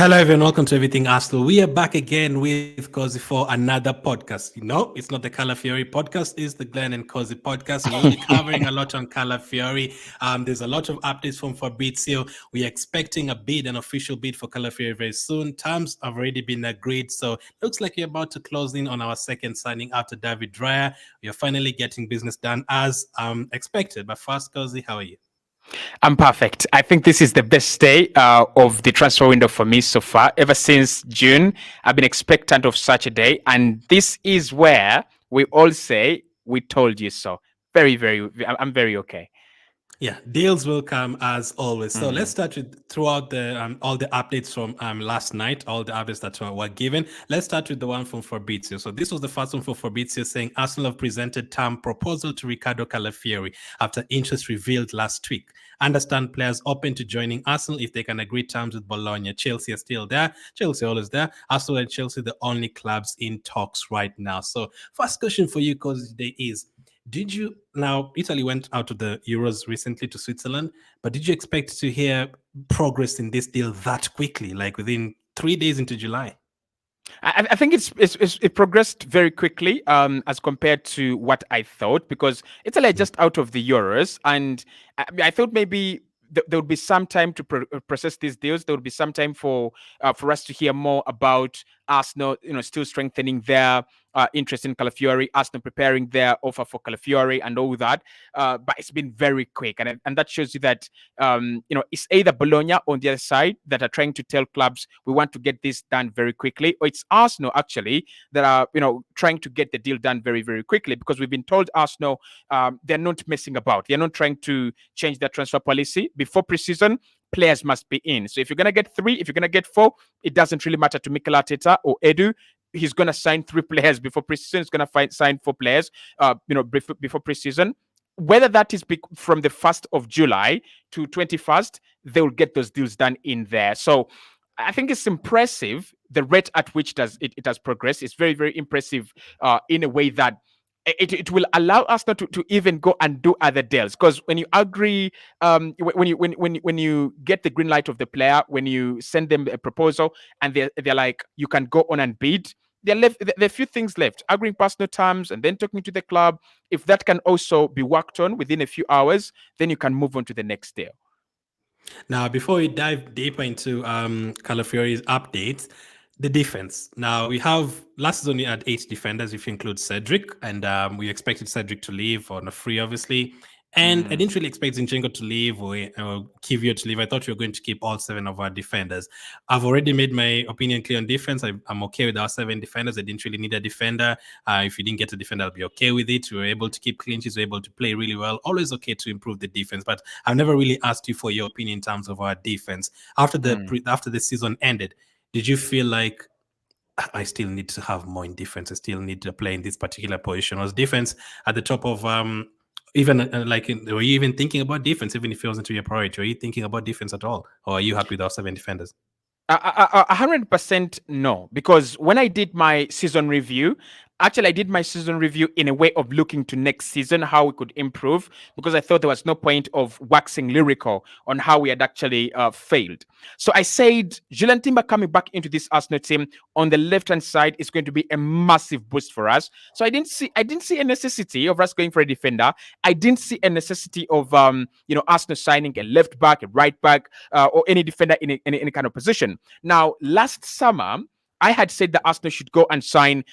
Hello, everyone. Welcome to Everything Arsenal. We are back again with Cozy for another podcast. It's not the Calafiori podcast, it's the Glenn and Cozy podcast. We will be covering a lot on Calafiori. There's a lot of updates from Fabrizio. We are expecting an official bid for Calafiori very soon. Terms have already been agreed. So looks like we're about to close in on our second signing after David Raya. We are finally getting business done as expected. But first, Cozy, how are you? I'm perfect. I think this is the best day of the transfer window for me so far. Ever since June, I've been expectant of such a day. And this is where we all say, we told you so. I'm very okay. Yeah, deals will come as always. So let's Mm. start with throughout the all the updates from last night, all the updates that were given. Let's start with the one from Fabrizio. So this was the first one for Fabrizio saying Arsenal have presented term proposal to Riccardo Calafiori after interest revealed last week. Understand players open to joining Arsenal if they can agree terms with Bologna. Chelsea are still there. Chelsea always there. Arsenal and Chelsea the only clubs in talks right now. So first question for you, because today is, did you now Italy went out of the Euros recently to Switzerland, but did you expect to hear progress in this deal that quickly, like within 3 days into July? I think it progressed very quickly as compared to what I thought, because Italy are just out of the Euros, and I thought maybe there would be some time to process these deals. There would be some time for us to hear more about Arsenal, still strengthening their interest in Calafiori, Arsenal preparing their offer for Calafiori, and all that. But it's been very quick, and that shows you that it's either Bologna on the other side that are trying to tell clubs we want to get this done very quickly, or it's Arsenal actually that are trying to get the deal done very very quickly, because we've been told Arsenal they're not messing about. They're not trying to change their transfer policy before preseason. Players must be in. So if you're gonna get three, if you're gonna get four, it doesn't really matter to Mikel Arteta or Edu. He's gonna sign three players before preseason. He's gonna sign four players, before preseason. Whether that is from the 1st of July to 21st, they will get those deals done in there. So I think it's impressive the rate at which it has progressed. It's very, very impressive in a way that it will allow us not to even go and do other deals, because when you agree, when you get the green light of the player, when you send them a proposal and they're like, you can go on and bid, there are a few things left: agreeing personal terms and then talking to the club. If that can also be worked on within a few hours, then you can move on to the next deal. Now, before we dive deeper into Calafiori's updates, the defense. Now, we have last season we had 8 defenders if you include Cedric, and we expected Cedric to leave on a free, obviously. And I didn't really expect Zinchenko to leave or Kivio to leave. I thought we were going to keep all 7 of our defenders. I've already made my opinion clear on defense. I'm okay with our 7 defenders. I didn't really need a defender. If you didn't get a defender, I'll be okay with it. We were able to keep clean sheets. We were able to play really well. Always okay to improve the defense. But I've never really asked you for your opinion in terms of our defense. After the season ended, did you feel like I still need to have more in defense? I still need to play in this particular position. Was defense at the top of even were you even thinking about defense, even if it wasn't your priority? Were you thinking about defense at all, or are you happy with our 7 defenders? 100% no, because when I did my season review, actually I did my season review in a way of looking to next season how we could improve, because I thought there was no point of waxing lyrical on how we had actually failed. So I said Julian Timber coming back into this Arsenal team on the left hand side is going to be a massive boost for us. So I didn't see a necessity of us going for a defender. I didn't see a necessity of Arsenal signing a left back, a right back, or any defender in any kind of position. Now, last summer, I had said that Arsenal should go and sign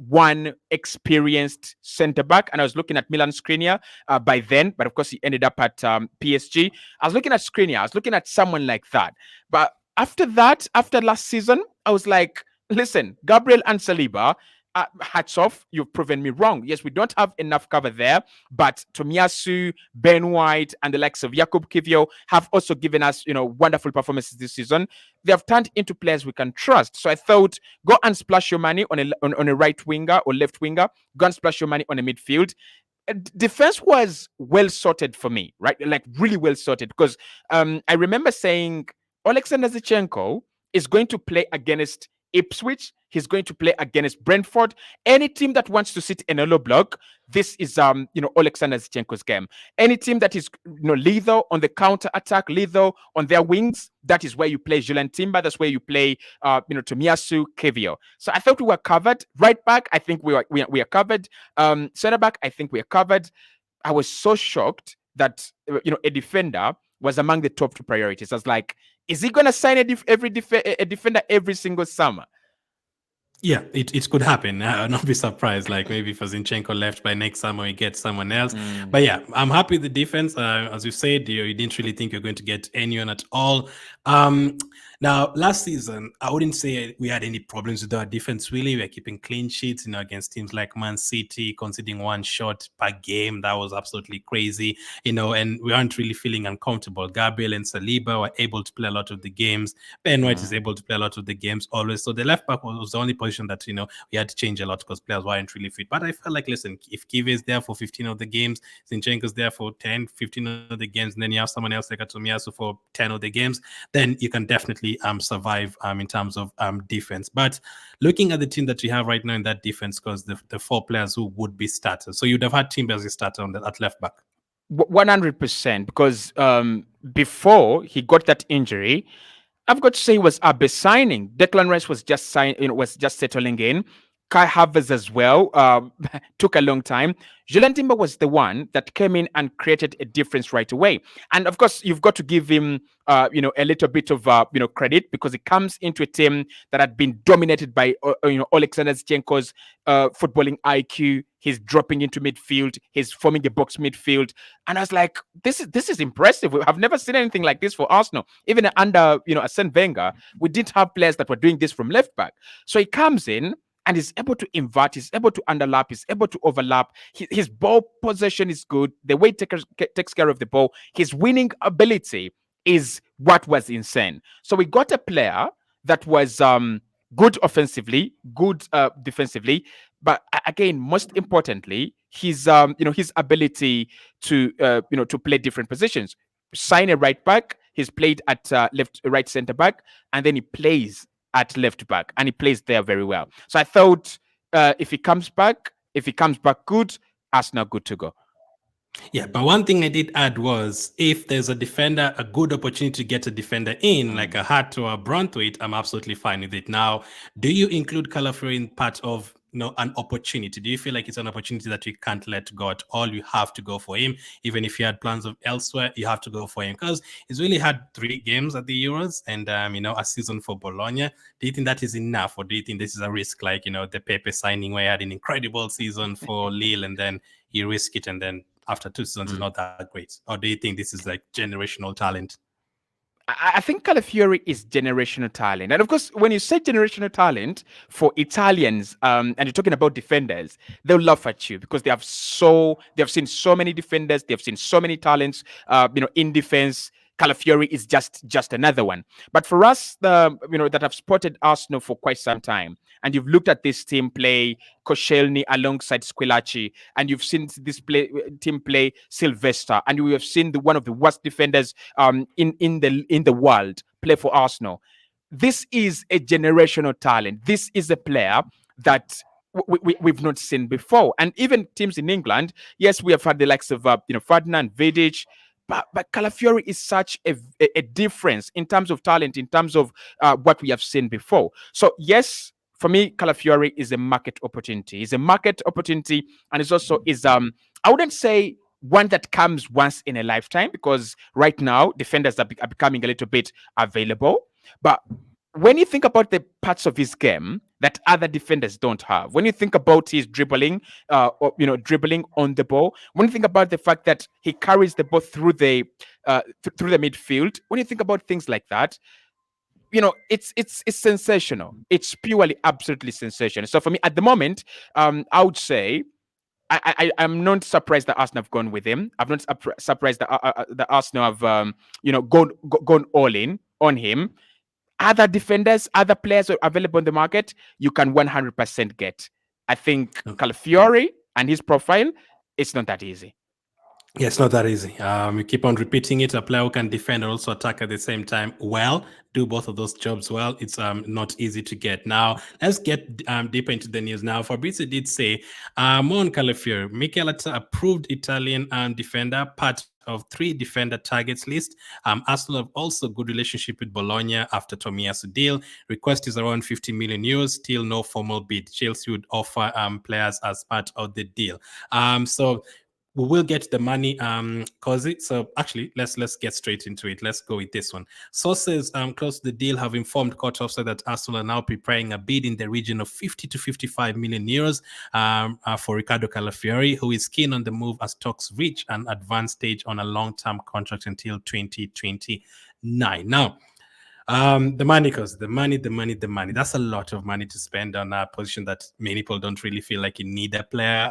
one experienced centre back, and I was looking at Milan Skriniar by then, but of course he ended up at PSG. I was looking at Skriniar, I was looking at someone like that. But after that, after last season, I was like, listen, Gabriel and Saliba, hats off, you've proven me wrong. Yes, we don't have enough cover there, but Tomiyasu, Ben White, and the likes of Jakub Kivio have also given us, wonderful performances this season. They have turned into players we can trust. So I thought, go and splash your money on a right winger or left winger. Go and splash your money on a midfield. Defense was well sorted for me, right? Like really well sorted, because I remember saying Alexander Zinchenko is going to play against Ipswich. He's going to play against Brentford. Any team that wants to sit in a low block, this is Alexander Zinchenko's game. Any team that is lethal on the counter attack, lethal on their wings, that is where you play Julian Timber. That's where you play Tomiyasu Kevio. So I thought we were covered. Right back, I think we are covered. Center back, I think we are covered. I was so shocked that a defender was among the top 2 priorities. I was like, is he going to sign a defender every single summer? Yeah, it could happen. I'll not be surprised. Like maybe if Zinchenko left by next summer, we get someone else. But yeah, I'm happy with the defense. As you said, you didn't really think you're going to get anyone at all. Now, last season, I wouldn't say we had any problems with our defense, really. We were keeping clean sheets, against teams like Man City, conceding 1 shot per game. That was absolutely crazy, and we aren't really feeling uncomfortable. Gabriel and Saliba were able to play a lot of the games. Ben White is able to play a lot of the games always. So the left back was the only position that, we had to change a lot because players weren't really fit. But I felt like, listen, if Kive is there for 15 of the games, Zinchenko's there for 10, 15 of the games, and then you have someone else like Tomiyasu for 10 of the games, then you can definitely survive in terms of defense. But looking at the team that we have right now in that defense, because the 4 players who would be starters, so you'd have had Timber as a starter at left back. 100%, because before he got that injury, I've got to say it was a big signing. Declan Rice was just settling in. Kai Havertz as well took a long time. Julian Timber was the one that came in and created a difference right away. And of course, you've got to give him, a little bit of, credit, because he comes into a team that had been dominated by, Alexander Zinchenko's footballing IQ. He's dropping into midfield. He's forming the box midfield. And I was like, this is impressive. I've never seen anything like this for Arsenal. Even under, Arsene Wenger, we didn't have players that were doing this from left back. So he comes in and is able to invert, he's able to underlap, he's able to overlap. His ball possession is good. The way he takes care of the ball, his winning ability is what was insane. So we got a player that was good offensively, good defensively, but again, most importantly, his ability to to play different positions. Sign a right back. He's played at right center back, and then he plays at left back, and he plays there very well. So I thought if he comes back good, Arsenal good to go. Yeah, but one thing I did add was if there's a defender, a good opportunity to get a defender in, like a Hart or a Brunthwaite, I'm absolutely fine with it. Now, do you include Calafiori in part of an opportunity? Do you feel like it's an opportunity that you can't let go at all? You have to go for him, even if you had plans of elsewhere. You have to go for him because he's really had 3 games at the Euros and a season for Bologna. Do you think that is enough, or do you think this is a risk, like the Pepe signing where he had an incredible season for Lille and then he risked it and then after 2 seasons is not that great? Or do you think this is like generational talent? I think Calafiori is generational talent. And of course, when you say generational talent for Italians, and you're talking about defenders, they'll laugh at you because they have seen so many defenders, they've seen so many talents, in defense. Calafiori is just another one. But for us, that have spotted Arsenal for quite some time, and you've looked at this team play Koscielny alongside Squillaci, and you've seen this team play Sylvester, and you have seen one of the worst defenders in the world play for Arsenal. This is a generational talent. This is a player that we've not seen before. And even teams in England, yes, we have had the likes of Ferdinand, Vidic. But Calafiori is such a difference in terms of talent, in terms of what we have seen before. So yes, for me, Calafiori is a market opportunity. It's a market opportunity, and it's also I wouldn't say one that comes once in a lifetime, because right now defenders are becoming a little bit available. But when you think about the parts of his game that other defenders don't have, when you think about his dribbling, dribbling on the ball, when you think about the fact that he carries the ball through the midfield, when you think about things like that, it's sensational. It's purely, absolutely sensational. So for me, at the moment, I would say I'm not surprised that Arsenal have gone with him. I'm not surprised that Arsenal have gone all in on him. Other defenders, other players are available in the market, you can 100% get. I think Calafiori and his profile, it's not that easy. Yeah, it's not that easy. We keep on repeating it. A player who can defend and also attack at the same time well, do both of those jobs well. It's not easy to get. Now, let's get deeper into the news. Now, Fabrizio did say, more on Calafiori. Mikel Arteta approved Italian defender, part of 3 defender targets list. Arsenal have also good relationship with Bologna after Tomiyasu deal. Request is around 50 million euros. Still no formal bid. Chelsea would offer players as part of the deal. So we will get the money, Kozi. So actually, let's get straight into it. Let's go with this one. Sources close to the deal have informed Court Officer that Arsenal are now preparing a bid in the region of 50 to 55 million euros for Riccardo Calafiori, who is keen on the move as talks reach an advanced stage on a long-term contract until 2029. Now, the money, cause the money. That's a lot of money to spend on a position that many people don't really feel like you need a player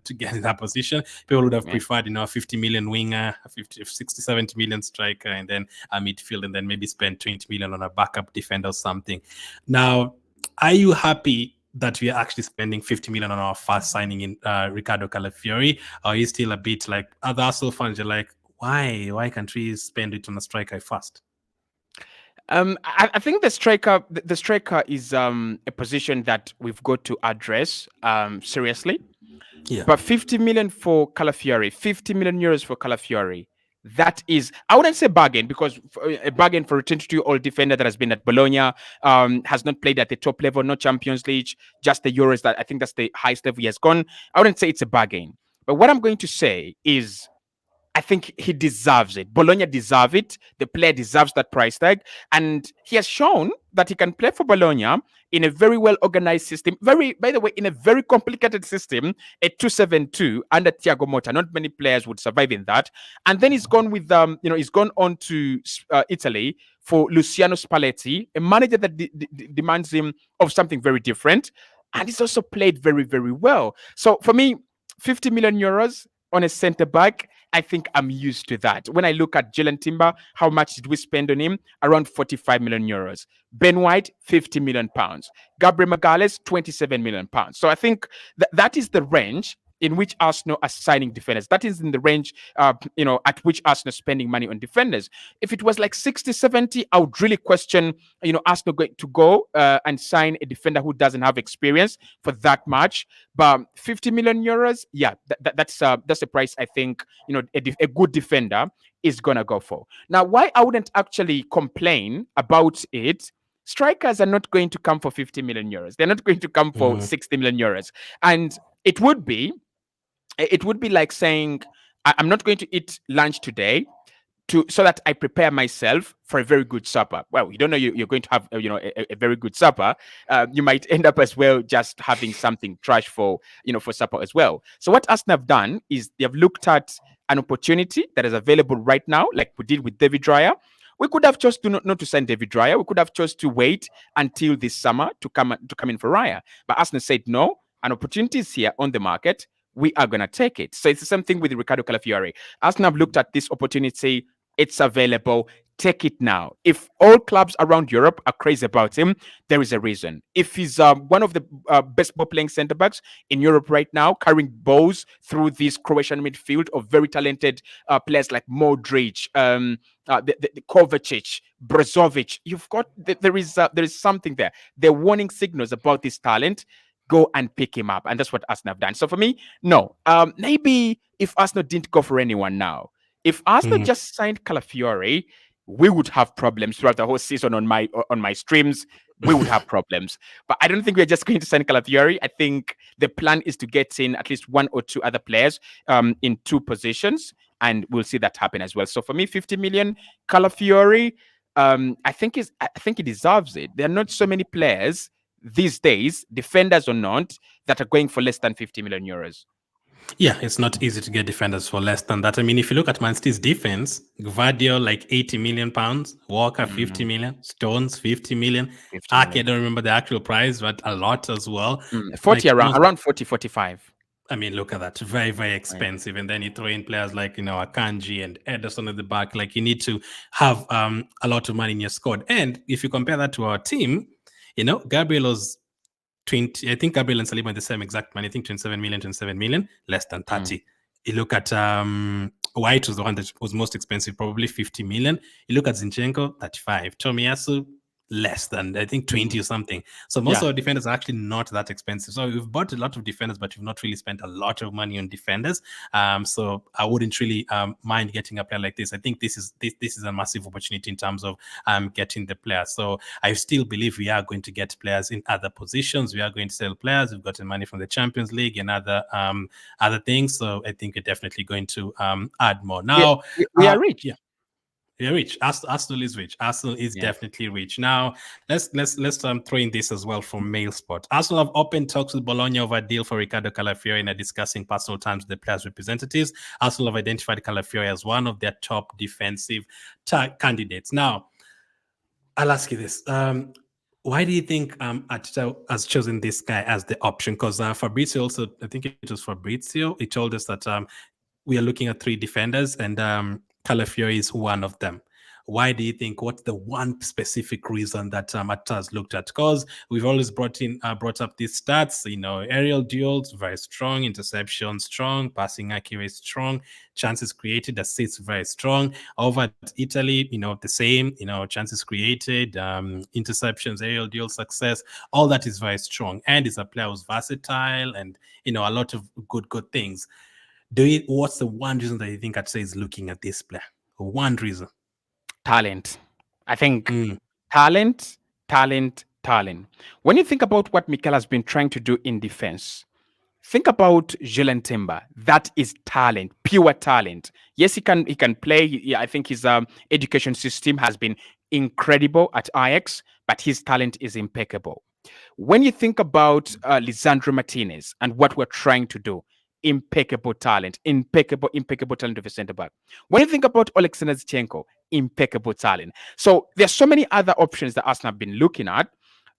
to get in that position. People would have Yeah. preferred, a 50 million winger, a 50, 60, 70 million striker, and then a midfield, and then maybe spend 20 million on a backup defender or something. Now, are you happy that we are actually spending 50 million on our first signing in Riccardo Calafiori? Or are you still a bit like other Arsenal fans? You're like, why? Why can't we spend it on a striker first? I think the striker is a position that we've got to address seriously. Yeah. But 50 million for Calafiori, 50 million euros for Calafiori. That is, I wouldn't say bargain, because a bargain for a 22-year-old defender that has been at Bologna, has not played at the top level, no Champions League, just the Euros. That I think that's the highest level he has gone. I wouldn't say it's a bargain. But what I'm going to say is, I think he deserves it. Bologna deserve it. The player deserves that price tag. And he has shown that he can play for Bologna in a very well organized system. By the way, in a very complicated system, a 2-7-2 under Thiago Motta. Not many players would survive in that. And then he's gone with, he's gone on to Italy for Luciano Spalletti, a manager that demands him of something very different. And he's also played very, very well. So for me, 50 million euros on a centre back, I think I'm used to that. When I look at Jalen Timber, how much did we spend on him? Around 45 million euros. Ben White, 50 million pounds. Gabriel Magalhaes, 27 million pounds. So I think that is the range in which Arsenal are signing defenders. That is in the range, at which Arsenal is spending money on defenders. If it was like 60, 70, I would really question, Arsenal going to go and sign a defender who doesn't have experience for that much. But 50 million euros, yeah, that's a price I think, a good defender is going to go for. Now, why I wouldn't actually complain about it, strikers are not going to come for 50 million euros. They're not going to come for 60 million euros. And it would be like saying, I'm not going to eat lunch today so that I prepare myself for a very good supper. Well, you don't know you're going to have a very good supper. You might end up as well just having something trash for supper as well. So what Arsenal have done is they have looked at an opportunity that is available right now, like we did with David Raya. We could have chose to not to sign David Raya. We could have chose to wait until this summer to come in for Raya. But Arsenal said no. An opportunity is here on the market. We are going to take it. So it's the same thing with Riccardo Calafiori. Arsenal have looked at this opportunity. It's available. Take it now. If all clubs around Europe are crazy about him, there is a reason. If he's one of the best ball-playing centre-backs in Europe right now, carrying balls through this Croatian midfield of very talented players like Modric, the Kovacic, Brozovic, you've got there is something there. They're warning signals about this talent. Go and pick him up, and that's what Arsenal have done. So for me, no. Maybe if Arsenal didn't go for anyone now, if Arsenal just signed Calafiori, we would have problems throughout the whole season on my streams. We would have problems. But I don't think we're just going to sign Calafiori. I think the plan is to get in at least one or two other players in 2 positions, and we'll see that happen as well. So for me, 50 million Calafiori, I think he deserves it. There are not so many players these days, defenders or not, that are going for less than 50 million euros. Yeah, it's not easy to get defenders for less than that. I mean, if you look at Man City's defense, Gvardiol like 80 million pounds, Walker 50 million, Stones 50 million. 50 Ake, I million. don't remember the actual price, but a lot as well. 40 around 40, 45. I mean, look at that. Very, very expensive. And then you throw in players like, Akanji and Ederson at the back. Like, you need to have a lot of money in your squad. And if you compare that to our team, Gabriel was 20. I think Gabriel and Saliba are the same exact money. I think 27 million, less than 30. You look at White was the one that was most expensive, probably 50 million. You look at Zinchenko, 35. Tomiyasu, less than, I think, 20 or something. So most of Yeah. our defenders are actually not that expensive. So we've bought a lot of defenders, but we've not really spent a lot of money on defenders. So I wouldn't really mind getting a player like this. I think this is a massive opportunity in terms of getting the players. So I still believe we are going to get players in other positions. We are going to sell players. We've gotten money from the Champions League and other things. So I think we're definitely going to add more. Now, We are rich. yeah. They're rich. Arsenal is rich. Arsenal is Yeah. definitely rich. Now let's throw in this as well from Mail Spot. Arsenal have opened talks with Bologna over a deal for Riccardo Calafiori and are discussing personal terms with the players' representatives. Arsenal have identified Calafiori as one of their top defensive candidates. Now, I'll ask you this: why do you think Arteta has chosen this guy as the option? Because Fabrizio also, I think it was Fabrizio, he told us that we are looking at 3 defenders, and Calafiori is one of them. Why do you think? What's the one specific reason that Arteta has looked at? Because we've always brought up these stats. Aerial duels very strong, interception strong, passing accuracy strong, chances created, assists very strong. Over at Italy, the same. Chances created, interceptions, aerial duel success, all that is very strong. And is a player who's versatile and a lot of good things. What's the one reason that you think I'd say is looking at this player? One reason. Talent. I think talent, talent, talent. When you think about what Mikel has been trying to do in defense, think about Julian Timber. That is talent, pure talent. Yes, he can play. I think his education system has been incredible at Ajax, but his talent is impeccable. When you think about Lisandro Martinez and what we're trying to do, impeccable talent, impeccable talent of a center back. When you think about Alexander Zinchenko, impeccable talent. So there's so many other options that Arsenal have been looking at,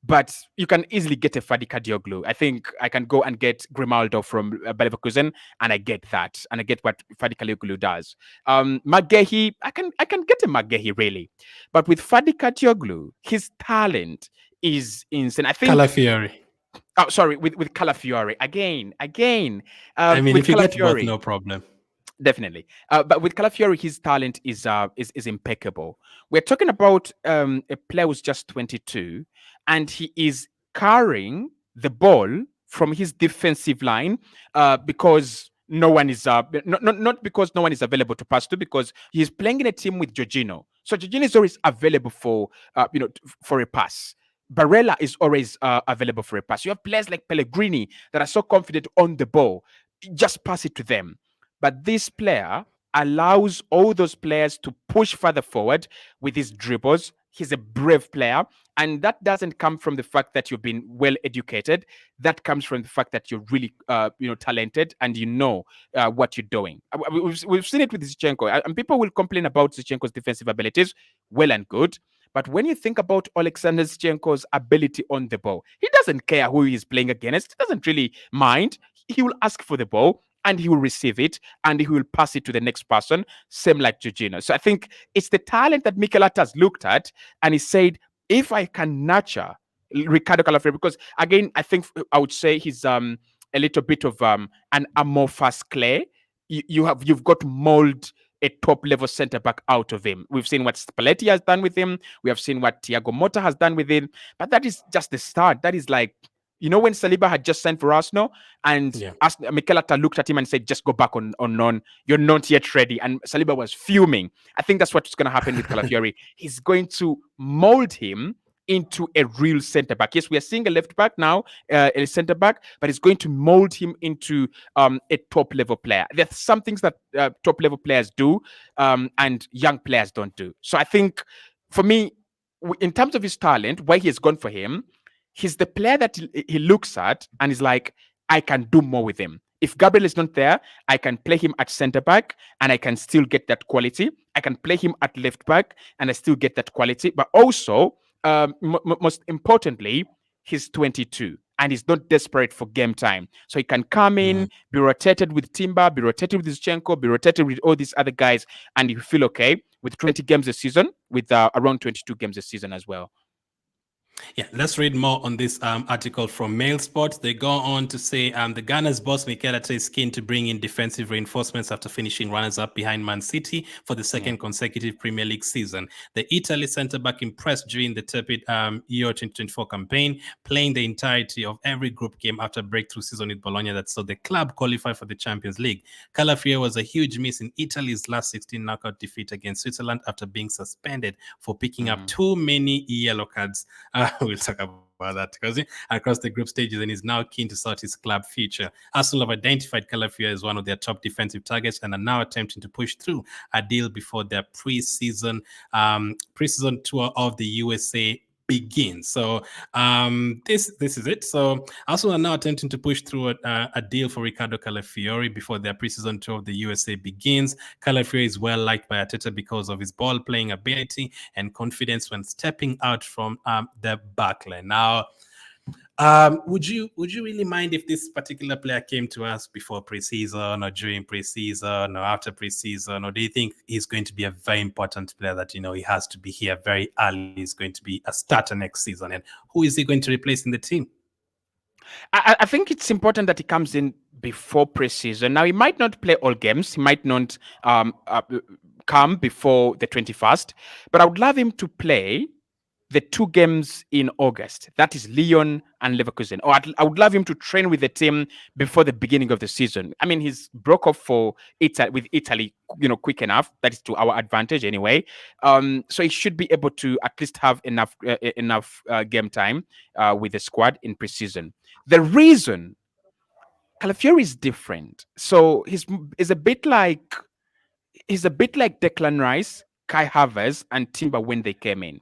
but you can easily get a Fadi Kadioglu. I think I can go and get Grimaldo from Bayer Leverkusen, and I get that, and I get what Fadi Kadioglu does. Magehi, I can get a Magehi really, but with Fadi Kadioglu, his talent is insane. I think. Calafiori. Oh, sorry, with Calafiori again. I mean, With if you get both, Calafiori, no problem. definitely. But with Calafiori, his talent is impeccable. We're talking about a player who's just 22, and he is carrying the ball from his defensive line because no one is not because no one is available to pass to, because he's playing in a team with Jorginho. So Jorginho is always available for for a pass. Barella is always available for a pass. You have players like Pellegrini that are so confident on the ball. Just pass it to them. But this player allows all those players to push further forward with his dribbles. He's a brave player. And that doesn't come from the fact that you've been well educated. That comes from the fact that you're really, talented and you know what you're doing. We've seen it with Zinchenko. And people will complain about Zinchenko's defensive abilities. Well and good. But when you think about Alexander Zinchenko's ability on the ball, he doesn't care who he's playing against. He doesn't really mind. He will ask for the ball and he will receive it and he will pass it to the next person, same like Jorginho. So I think it's the talent that Mikel Arteta has looked at and he said, if I can nurture Riccardo Calafiori, because again, I think I would say he's a little bit of an amorphous clay. You've got to mold a top level centre back out of him. We've seen what Spalletti has done with him. We have seen what Thiago Motta has done with him. But that is just the start. That is like, when Saliba had just signed for Arsenal and Mikel Arteta looked at him and said, just go back on non. You're not yet ready. And Saliba was fuming. I think that's what's going to happen with Calafiori. He's going to mold him into a real centre back. Yes, we are seeing a left back now, a centre back, but it's going to mold him into a top level player. There's some things that top level players do and young players don't do. So I think for me, in terms of his talent, why he has gone for him, he's the player that he looks at and is like, I can do more with him. If Gabriel is not there, I can play him at centre back and I can still get that quality. I can play him at left back and I still get that quality. But also, most importantly, he's 22 and he's not desperate for game time. So he can come in, be rotated with Timber, be rotated with Zinchenko, be rotated with all these other guys, and you feel okay with 20 games a season, with around 22 games a season as well. Yeah, let's read more on this article from Mail Sports. They go on to say the Ghana's boss Mikel Arteta is keen to bring in defensive reinforcements after finishing runners-up behind Man City for the Yeah. second consecutive Premier League season. The Italy centre-back impressed during the tepid Euro 2024 campaign, playing the entirety of every group game after breakthrough season with Bologna that saw the club qualify for the Champions League. Calafiori was a huge miss in Italy's last 16 knockout defeat against Switzerland after being suspended for picking up Mhm. too many yellow cards. We'll talk about that because across the group stages, and is now keen to sort his club future. Arsenal have identified Calafiori as one of their top defensive targets and are now attempting to push through a deal before their preseason tour of the USA begins. So this is it. So Arsenal are now attempting to push through a deal for Riccardo Calafiori before their preseason tour of the USA begins. Calafiori is well liked by Arteta because of his ball playing ability and confidence when stepping out from the backline. Now, would you really mind if this particular player came to us before preseason or during preseason or after preseason, or do you think he's going to be a very important player that he has to be here very early? He's going to be a starter next season, and who is he going to replace in the team? I think it's important that he comes in before preseason. Now, he might not play all games. He might not come before the 21st, but I would love him to play the two games in August. That is Lyon and Leverkusen. Or I would love him to train with the team before the beginning of the season. I mean, he's broke off for Italy with Italy, quick enough. That is to our advantage anyway. So he should be able to at least have enough game time with the squad in preseason. The reason Calafiori is different. So is a bit like Declan Rice, Kai Havertz, and Timber when they came in.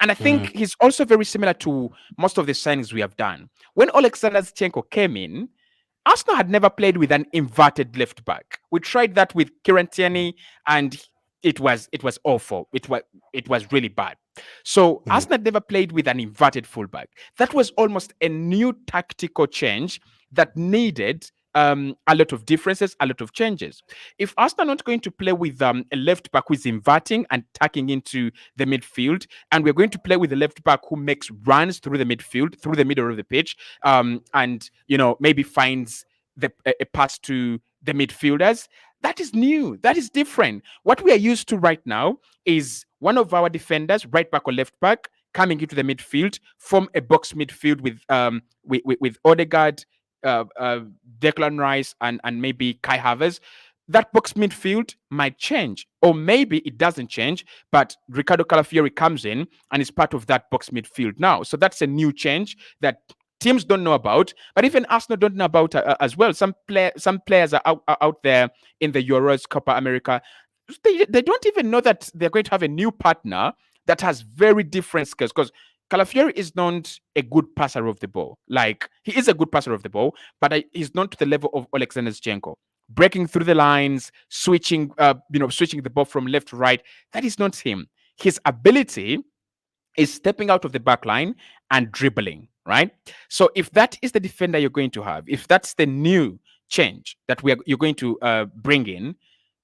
And I think Mm, he's also very similar to most of the signings we have done. When Alexander Zinchenko came in, Arsenal had never played with an inverted left back. We tried that with Kieran Tierney, and it was awful. It was really bad. So mm, Arsenal had never played with an inverted fullback. That was almost a new tactical change that needed a lot of differences, a lot of changes. If Arsenal are not going to play with a left back who is inverting and tucking into the midfield, and we're going to play with a left back who makes runs through the midfield, through the middle of the pitch, and maybe finds a pass to the midfielders. That is new. That is different. What we are used to right now is one of our defenders, right back or left back, coming into the midfield, form a box midfield with Odegaard, uh, uh, Declan Rice, and maybe Kai Havertz. That box midfield might change, or maybe it doesn't change, but Ricardo Calafiori comes in and is part of that box midfield now. So that's a new change that teams don't know about, but even Arsenal don't know about as well. Some players are out there in the Euros, Copa America. They don't even know that they're going to have a new partner that has very different skills, because Calafiori is not a good passer of the ball. Like, he is a good passer of the ball, but he's not to the level of Alexander Zinchenko. Breaking through the lines, switching the ball from left to right. That is not him. His ability is stepping out of the back line and dribbling, right? So if that is the defender you're going to have, if that's the new change that you're going to bring in,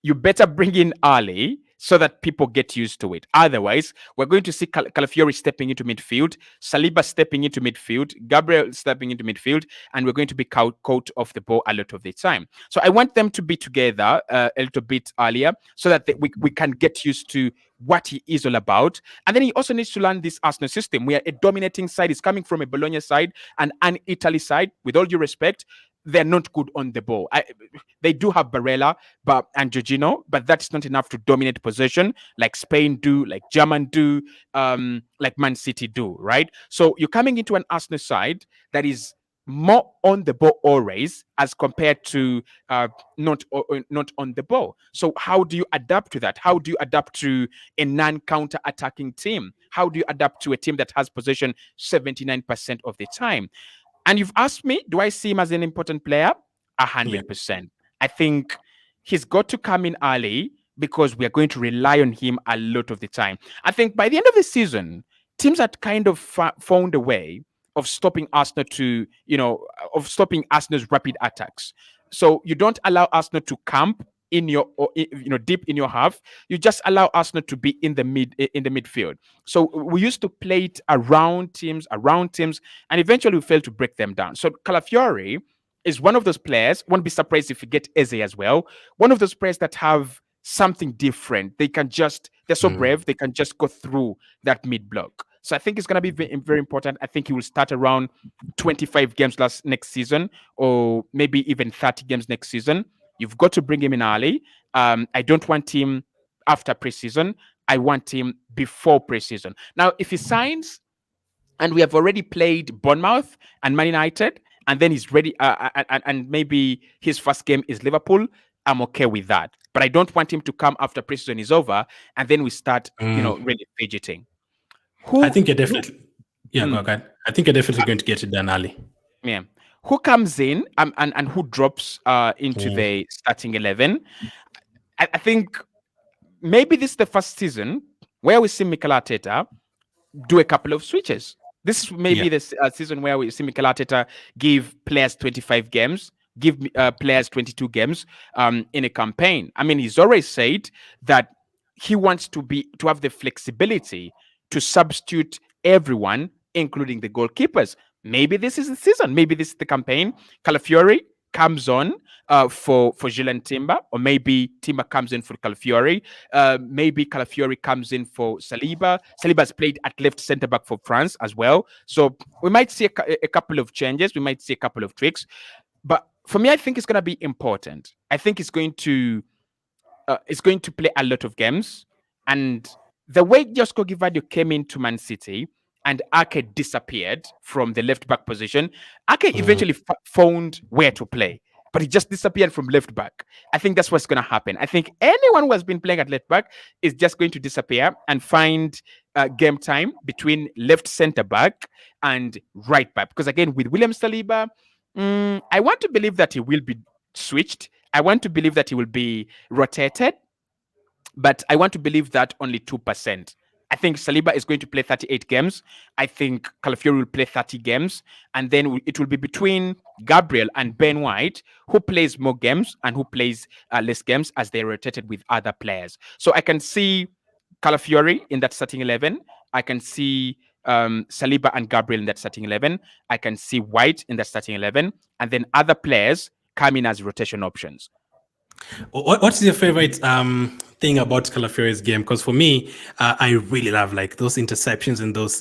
you better bring in early so that people get used to it. Otherwise, we're going to see Calafiori stepping into midfield, Saliba stepping into midfield, Gabriel stepping into midfield, and we're going to be caught off the ball a lot of the time. So I want them to be together a little bit earlier so that we can get used to what he is all about. And then he also needs to learn this Arsenal system, where a dominating side is coming from a Bologna side and an Italy side. With all due respect, they're not good on the ball. They do have Barella and Jorginho, but that's not enough to dominate possession like Spain do, like German do, like Man City do, right? So you're coming into an Arsenal side that is more on the ball always, as compared to not on the ball. So how do you adapt to that? How do you adapt to a non-counter attacking team? How do you adapt to a team that has possession 79% of the time? And you've asked me, do I see him as an important player? yeah. 100%. I think he's got to come in early because we are going to rely on him a lot of the time. I think by the end of the season, teams had kind of found a way of stopping Arsenal of stopping Arsenal's rapid attacks. So you don't allow Arsenal to camp in your, deep in your half, you just allow Arsenal to be in the midfield. So we used to play it around teams, and eventually we failed to break them down. So Calafiori is one of those players. Won't be surprised if you get Eze as well. One of those players that have something different. They're so Mm. brave. They can just go through that mid block. So I think it's going to be very important. I think he will start around 25 games next season, or maybe even 30 games next season. You've got to bring him in early. I don't want him after preseason. I want him before preseason. Now, if he signs and we have already played Bournemouth and Man United, and then he's ready, and maybe his first game is Liverpool, I'm okay with that. But I don't want him to come after preseason is over, and then we start, really fidgeting. I Who, think you're who, definitely, yeah, go mm, ahead. I think you're definitely going to get it done early. yeah, who comes in, and who drops into Mm. the starting 11? I think maybe this is the first season where we see Mikel Arteta do a couple of switches. This is Yeah. maybe the season where we see Mikel Arteta give players 25 games, give players 22 games in a campaign. I mean, he's always said that he wants to have the flexibility to substitute everyone, including the goalkeepers. Maybe this is the season. Maybe this is the campaign. Calafiori comes on for Julian Timber, or maybe Timber comes in for Calafiori. Maybe Calafiori comes in for Saliba. Saliba's played at left centre back for France as well. So we might see a couple of changes. We might see a couple of tweaks. But for me, I think it's going to be important. I think it's going to play a lot of games. And the way Josko Givardio came into Man City and Ake disappeared from the left back position, Ake Mm. eventually found where to play, but he just disappeared from left back. I think that's what's going to happen. I think anyone who has been playing at left back is just going to disappear and find game time between left centre back and right back. Because again, with William Saliba, I want to believe that he will be switched. I want to believe that he will be rotated, but I want to believe that only 2%. I think Saliba is going to play 38 games. I think Calafiori will play 30 games. And then it will be between Gabriel and Ben White, who plays more games and who plays less games as they rotated with other players. So I can see Calafiori in that starting 11. I can see Saliba and Gabriel in that starting 11. I can see White in that starting 11. And then other players come in as rotation options. What's your favorite thing about Calafiori's game? Because for me, I really love like those interceptions and those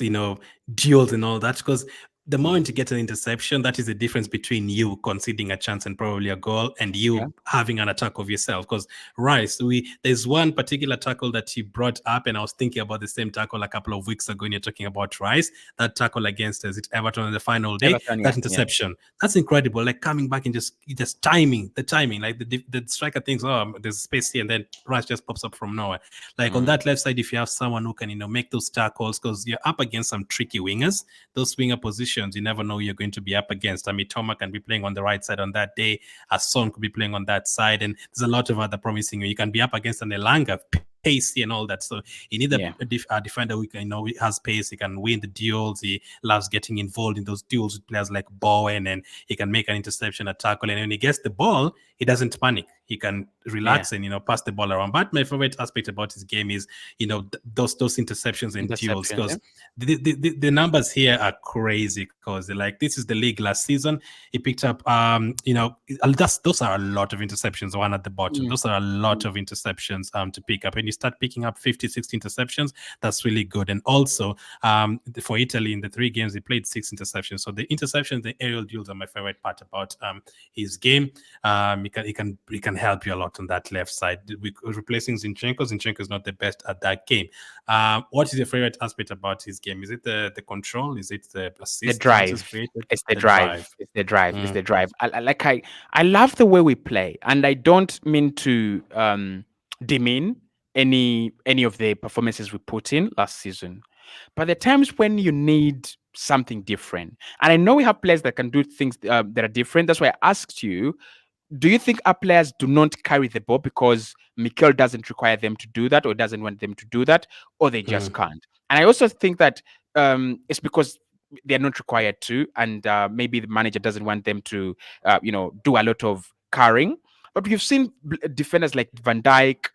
duels and all that. Because the moment you get an interception, that is the difference between you conceding a chance and probably a goal, and you having an attack of yourself. Because Rice, there's one particular tackle that he brought up, and I was thinking about the same tackle a couple of weeks ago. And you're talking about Rice, that tackle against Everton on the final day, Everton, that interception, that's incredible. Like coming back and just timing, like the striker thinks, oh, there's space here, and then Rice just pops up from nowhere. Like on that left side, if you have someone who can make those tackles, because you're up against some tricky wingers, those winger positions, you never know you're going to be up against. I mean, Toma can be playing on the right side on that day. Son could be playing on that side. And there's a lot of other promising. You can be up against an Elanga, pacey and all that. So you need a defender who has pace. He can win the duels. He loves getting involved in those duels with players like Bowen, and he can make an interception, a tackle. And when he gets the ball, he doesn't panic. He can relax and pass the ball around. But my favorite aspect about his game is those interceptions and duels, because the numbers here are crazy. Because this is the league last season. He picked up those are a lot of interceptions. One at the bottom. Those are a lot of interceptions to pick up. And you start picking up 50, 60 interceptions, that's really good. And also for Italy, in the 3 games he played 6 interceptions. So the interceptions, the aerial duels are my favorite part about his game. He can help you a lot on that left side. Replacing Zinchenko. Zinchenko is not the best at that game. What is your favorite aspect about his game? Is it the control? Is it the assist? The drive. It's the drive. It's the drive. It's the drive. I love the way we play, and I don't mean to demean any of the performances we put in last season, but the times when you need something different, and I know we have players that can do things that are different. That's why I asked you, do you think our players do not carry the ball because Mikel doesn't require them to do that, or doesn't want them to do that, or they just can't? And I also think that it's because they're not required to, and maybe the manager doesn't want them to, do a lot of carrying. But we've seen defenders like Van Dijk,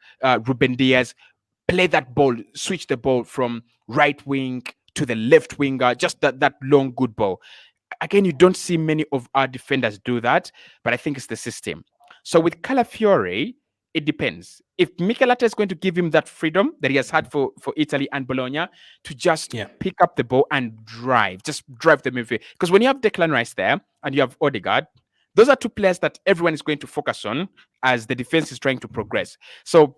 Ruben Diaz play that ball, switch the ball from right wing to the left winger, just that long good ball. Again, you don't see many of our defenders do that, but I think it's the system. So with Calafiori, it depends. If Mikel Arteta is going to give him that freedom that he has had for Italy and Bologna to just Yeah. pick up the ball and just drive the midfield. Because when you have Declan Rice there and you have Odegaard, those are two players that everyone is going to focus on as the defense is trying to progress. So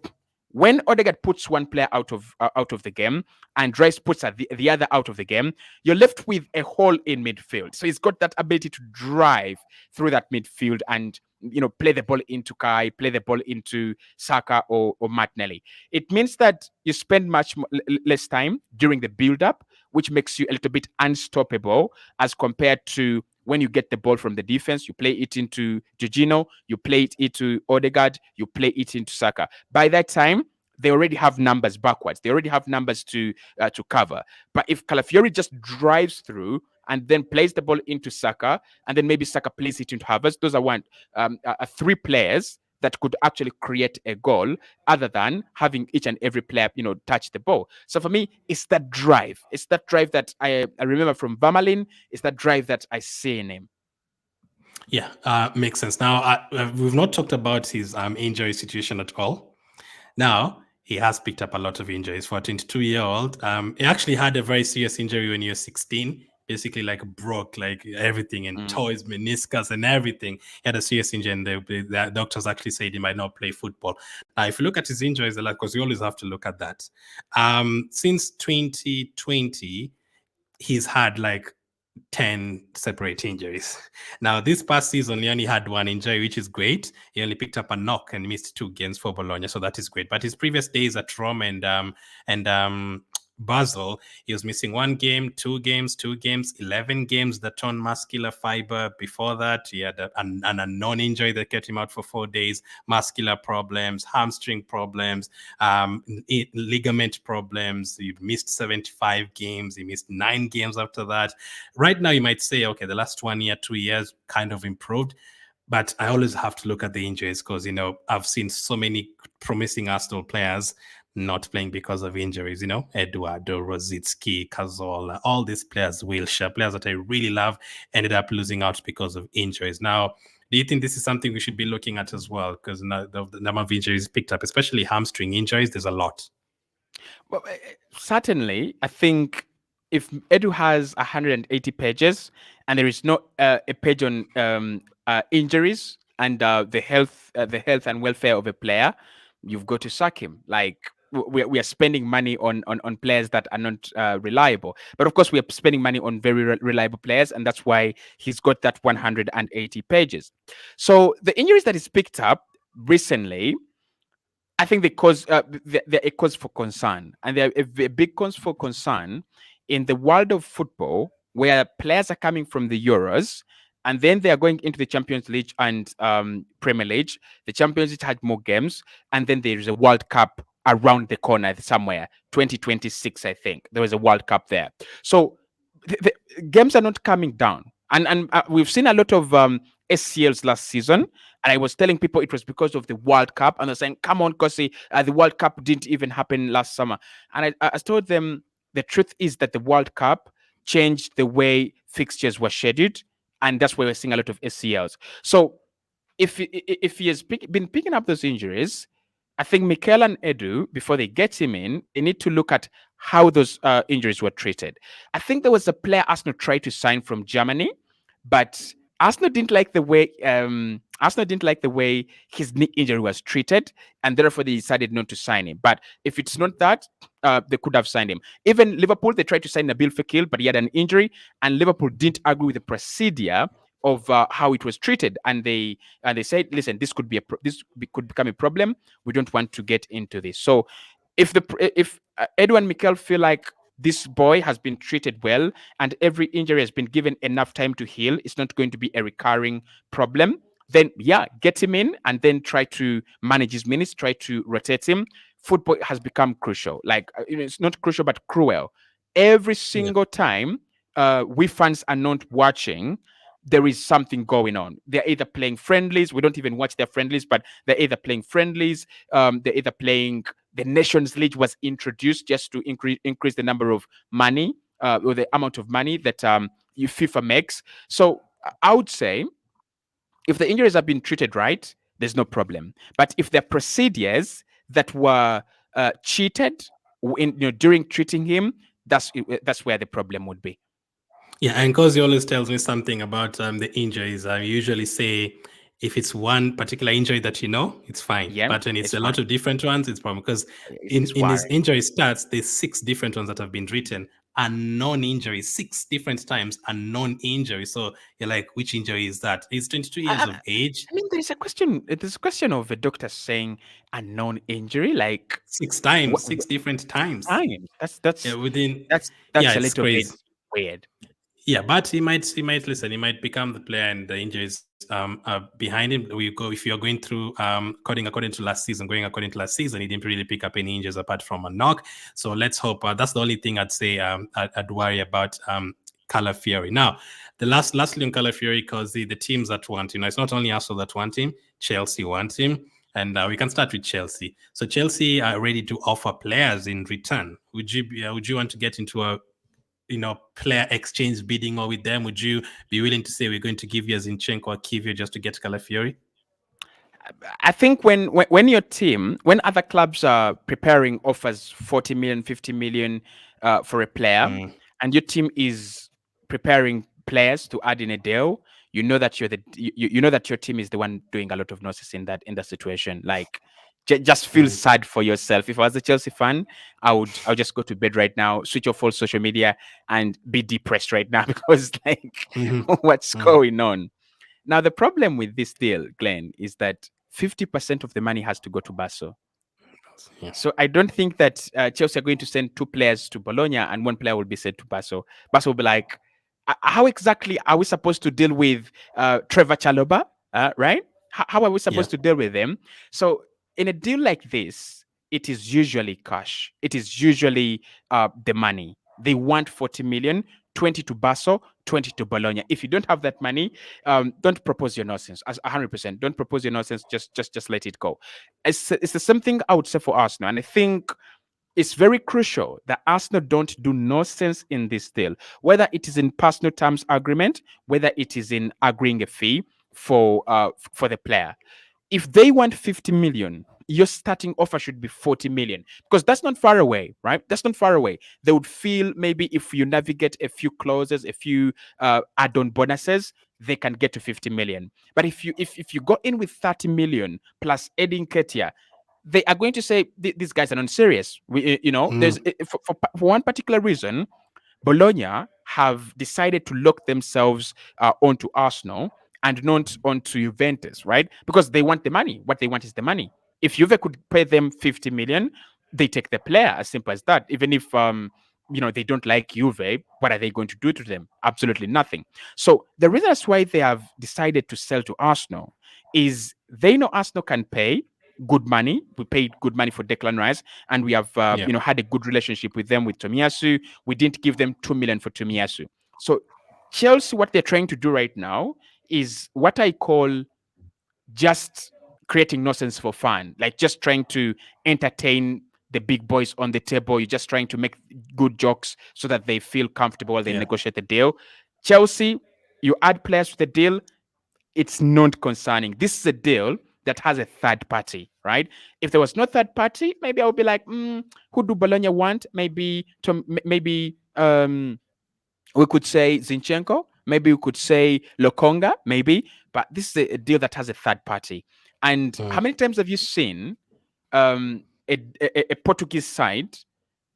when Odegaard puts one player out of the game and Rice puts the other out of the game, you're left with a hole in midfield. So he's got that ability to drive through that midfield and play the ball into Kai, play the ball into Saka or Martinelli. It means that you spend much less time during the build-up, which makes you a little bit unstoppable as compared to when you get the ball from the defense, you play it into Jorginho, you play it into Odegaard, you play it into Saka. By that time, they already have numbers backwards. They already have numbers to cover. But if Calafiori just drives through and then plays the ball into Saka, and then maybe Saka plays it into Havertz, those are three players that could actually create a goal other than having each and every player, touch the ball. So for me, it's that drive. It's that drive that I remember from Vermaelen. It's that drive that I see in him. Yeah, makes sense. Now, we've not talked about his injury situation at all. Now, he has picked up a lot of injuries for a 22-year-old. He actually had a very serious injury when he was 16, basically like broke like everything and tore his meniscus and everything. He had a serious injury and the doctors actually said he might not play football. Now, if you look at his injuries a lot, because you always have to look at that. Since 2020, he's had like 10 separate injuries. Now, this past season, he only had one injury, which is great. He only picked up a knock and missed 2 games for Bologna, so that is great. But his previous days at Rome and Basel, he was missing 1 game, 2 games, 2 games, 11 games that torn muscular fiber. Before that, he had an unknown injury that kept him out for 4 days, muscular problems, hamstring problems, ligament problems. He missed 75 games. He missed 9 games after that. Right now, you might say, okay, the last 1 year, 2 years kind of improved. But I always have to look at the injuries because, I've seen so many promising Arsenal players not playing because of injuries, Eduardo, Rosicki, Cazorla, all these players, Wilshere, players that I really love, ended up losing out because of injuries. Now, do you think this is something we should be looking at as well? Because the number of injuries picked up, especially hamstring injuries, there's a lot. Well, certainly, I think if Edu has 180 pages and there is not a page on injuries and the health and welfare of a player, you've got to sack him. Like we are spending money on players that are not reliable. But of course, we are spending money on very reliable players, and that's why he's got that 180 pages. So the injuries that he's picked up recently, I think they're a cause for concern, and they're a big cause for concern in the world of football, where players are coming from the Euros, and then they are going into the Champions League and Premier League. The Champions League had more games, and then there is a World Cup around the corner somewhere, 2026, I think. There was a World Cup there. So the games are not coming down. And we've seen a lot of SCLs last season. And I was telling people it was because of the World Cup. And they're saying, come on, Kosi, the World Cup didn't even happen last summer. And I told them the truth is that the World Cup changed the way fixtures were scheduled. And that's why we're seeing a lot of SCLs. So if he has been picking up those injuries, I think Mikel and Edu, before they get him in, they need to look at how those injuries were treated. I think there was a player Arsenal tried to sign from Germany, but Arsenal didn't like the way his knee injury was treated, and therefore they decided not to sign him. But if it's not that, they could have signed him. Even Liverpool, they tried to sign Nabil Fekir, but he had an injury, and Liverpool didn't agree with the procedure of how it was treated, and they said, "Listen, this could could become a problem. We don't want to get into this." So, if Edu and Mikel feel like this boy has been treated well and every injury has been given enough time to heal, it's not going to be a recurring problem, then yeah, get him in and then try to manage his minutes, try to rotate him. Football has become crucial. Like it's not crucial, but cruel. Every single time we fans are not watching, there is something going on. They're either playing friendlies. We don't even watch their friendlies, but they're either playing friendlies. They're either playing the Nations League was introduced just to increase the number of money or the amount of money that FIFA makes. So I would say if the injuries have been treated right, there's no problem. But if there are procedures that were cheated during treating him, that's where the problem would be. Yeah, and because he always tells me something about the injuries, I usually say if it's one particular injury that it's fine. Yeah, But when it's it's a lot fine. of different ones, it's problem because It's in his worrying. injury stats, there's 6 different ones that have been written. Unknown injury, 6 different times, unknown injury. So you're like, which injury is that? He's 22 I, years I of age. I mean, there's a question. There's a question of a doctor saying unknown injury, like Six times, what 6 different times. time? Yeah, within That's yeah, a it's little bit crazy. weird. Yeah, but he might listen. He might become the player, and the injuries are behind him. We go if you're going through according to last season, going according to last season, he didn't really pick up any injuries apart from a knock. So let's hope that's the only thing I'd say. I'd worry about Calafiori. Now, lastly on Calafiori, because the teams that want him, it's not only Arsenal that want him. Chelsea want him. And we can start with Chelsea. So Chelsea are ready to offer players in return. Would you want to get into a player exchange bidding or with them? Would you be willing to say we're going to give you a Zinchenko or Kivio just to get Calafiori? I think when your team, when other clubs are preparing offers 40 million, 50 million for a player, Mm, and your team is preparing players to add in a deal, you know that you know that your team is the one doing a lot of nonsense in that situation. Like, just feel mm, sad for yourself. If I was a Chelsea fan, I would just go to bed right now, switch off all social media, and be depressed right now because like, mhm, what's mm, going on? Now, the problem with this deal, Glenn, is that 50% of the money has to go to Basso. yeah, So I don't think that Chelsea are going to send 2 players to Bologna and 1 player will be sent to Basso. Basso will be like, how exactly are we supposed to deal with Trevor Chaloba? Right? How are we yeah, supposed to deal with them? So in a deal like this, it is usually cash. It is usually the money. They want 40 million, 20 to Basso, 20 to Bologna. If you don't have that money, don't propose your nonsense. As 100%, don't propose your nonsense. Just let it go. It's the same thing I would say for Arsenal, and I think it's very crucial that Arsenal don't do nonsense in this deal, whether it is in personal terms agreement, whether it is in agreeing a fee for the player. If they want 50 million, your starting offer should be 40 million because that's not far away, right? That's not far away. They would feel maybe if you navigate a few clauses, a few add-on bonuses, they can get to 50 million. But if you go in with 30 million plus Edin Ketia, they are going to say these guys are not serious. mm, There's for one particular reason, Bologna have decided to lock themselves onto Arsenal and not onto Juventus, right? Because they want the money. What they want is the money. If Juve could pay them 50 million, they take the player. As simple as that. Even if they don't like Juve, what are they going to do to them? Absolutely nothing. So the reason that's why they have decided to sell to Arsenal is they know Arsenal can pay good money. We paid good money for Declan Rice, and we have yeah, had a good relationship with them with Tomiyasu. We didn't give them 2 million for Tomiyasu. So Chelsea, what they're trying to do right now is what I call just creating nonsense for fun, like just trying to entertain the big boys on the table. You're just trying to make good jokes so that they feel comfortable while they yeah, negotiate the deal. Chelsea, you add players to the deal, it's not concerning. This is a deal that has a third party, right? If there was no third party, maybe I would be like, who do Bologna want? Maybe we could say Zinchenko. Maybe we could say Lokonga. Maybe, but this is a deal that has a third party. And mm, how many times have you seen a Portuguese side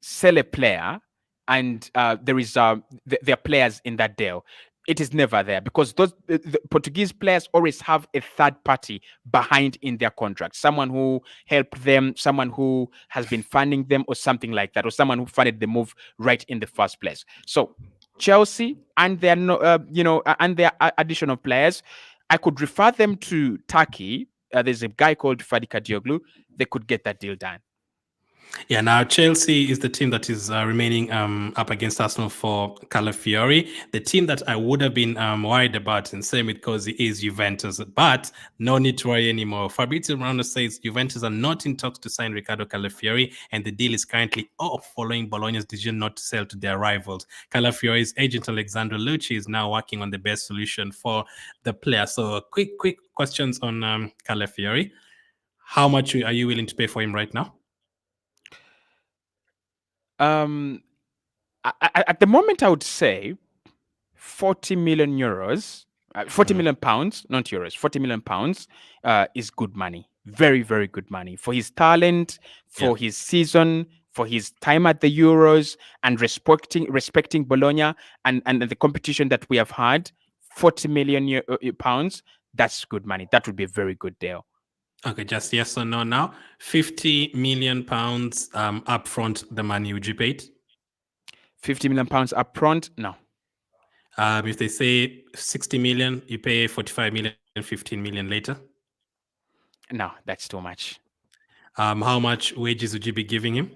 sell a player and there are players in that deal? It is never there because the Portuguese players always have a third party behind in their contract, someone who helped them, someone who has been funding them or something like that, or someone who funded the move right in the first place. So Chelsea and their and their additional players, I could refer them to Turkey. There's a guy called Fadi Dioglu. They could get that deal done. Yeah, now Chelsea is the team that is remaining up against Arsenal for Calafiori. The team that I would have been worried about, and same with Cozy, is Juventus. But no need to worry anymore. Fabrizio Romano says Juventus are not in talks to sign Riccardo Calafiori, and the deal is currently off following Bologna's decision not to sell to their rivals. Calafiori's agent Alexandro Lucci is now working on the best solution for the player. So, quick questions on Calafiori. How much are you willing to pay for him right now? At the moment, I would say 40 million euros, 40 million pounds, not euros, 40 million pounds is good money. Very, very good money for his talent, Yeah. for his season, for his time at the Euros, and respecting Bologna and the competition that we have had. 40 million pounds, that's good money. That would be a very good deal. Okay, just yes or no now. 50 million pounds upfront, the money, would you pay it? 50 million pounds upfront? No. If they say 60 million, you pay 45 million, 15 million later. No, that's too much. How much wages would you be giving him?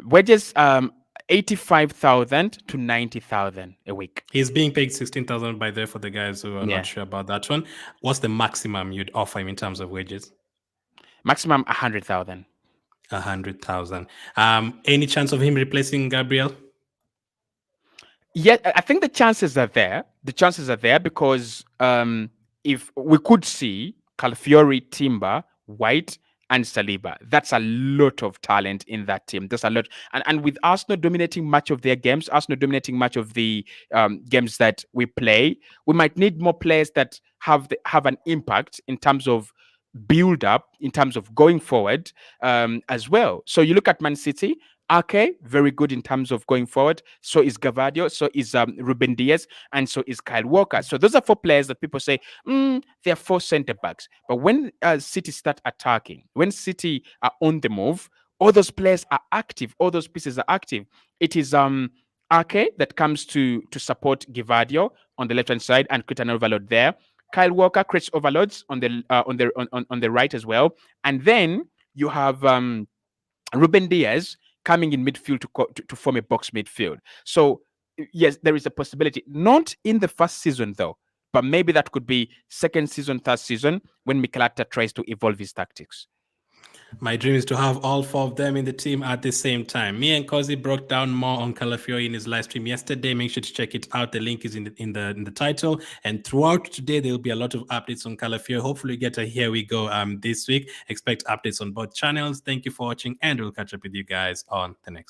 Wages 85,000 to 90,000 a week. He's being paid 16,000 by there for the guys who are Yeah. not sure about that one. What's the maximum you'd offer him in terms of wages? Maximum 100,000. 100,000. Any chance of him replacing Gabriel? Yeah, I think the chances are there. The chances are there because if we could see Calafiori, Timber, White, and Saliba, that's a lot of talent in that team. There's a lot, and with Arsenal dominating much of their games, Arsenal dominating much of the games that we play, we might need more players that have an impact in terms of build up, in terms of going forward as well. So you look at Man City. Ake, very good in terms of going forward. So is Gavadio, so is Ruben Diaz, and so is Kyle Walker. So those are four players that people say, they're four centre backs. But when City start attacking, when City are on the move, all those players are active, all those pieces are active. It is Ake that comes to support Gavadio on the left-hand side and create an overload there. Kyle Walker creates overloads on the right as well. And then you have Ruben Diaz coming in midfield to form a box midfield. So yes, there is a possibility. Not in the first season though, but maybe that could be second season, third season when Mikel Arteta tries to evolve his tactics. My dream is to have all four of them in the team at the same time. Me and Cozy broke down more on Calafiori in his live stream yesterday. Make sure to check it out. The link is in the title. And throughout today, there will be a lot of updates on Calafiori. Hopefully, get a here we go this week. Expect updates on both channels. Thank you for watching, and we'll catch up with you guys on the next.